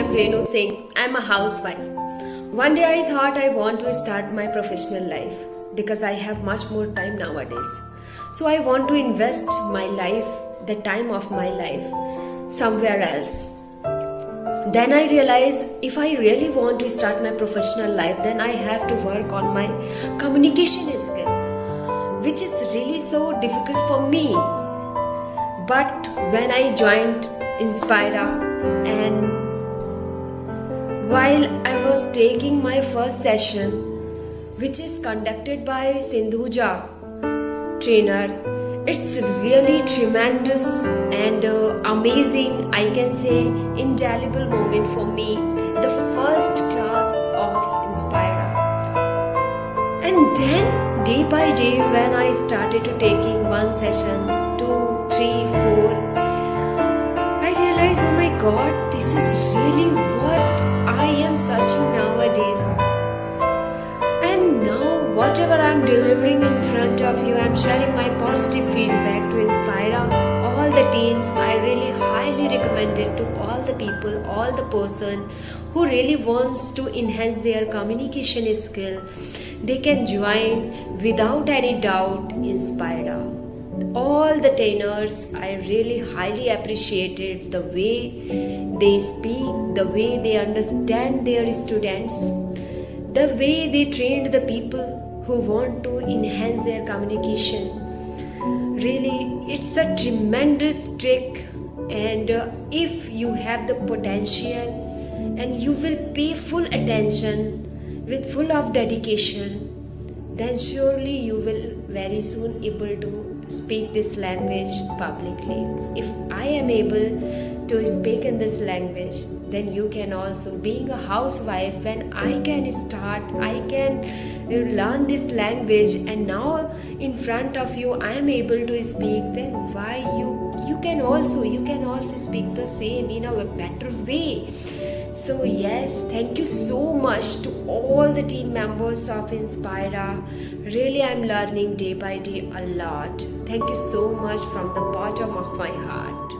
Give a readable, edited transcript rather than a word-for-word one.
I'm Renu Singh. I'm a housewife. One day I thought I want to start my professional life because I have much more time nowadays. So I want to invest my life, the time of my life, somewhere else. Then I realized if I really want to start my professional life, then I have to work on my communication skill, which is really so difficult for me. But when I joined Inzpira, and while I was taking my first session, which is conducted by Sindhuja trainer, it's really tremendous and amazing, I can say indelible moment for me, the first class of Inzpira. And then day by day when I started to taking one session, 2, 3, 4, I realized, oh my god, this is really what I am searching nowadays. And now whatever I am delivering in front of you, I am sharing my positive feedback to Inzpira all the teams. I really highly recommend it to all the people, all the person who really wants to enhance their communication skill. They can join without any doubt Inzpira. All the trainers, I really highly appreciated the way they speak, the way they understand their students, the way they trained the people who want to enhance their communication. Really, it's a tremendous trick, and if you have the potential and you will pay full attention with full of dedication, then surely you will very soon able to speak this language publicly. If I am able to speak in this language, then you can also. Being a housewife, when I can start, I can learn this language, and now in front of you I am able to speak, then why you can also speak the same in a better way. So yes, thank you so much to all the team members of Inzpira. Really, I'm learning day by day a lot. Thank you so much from the bottom of my heart.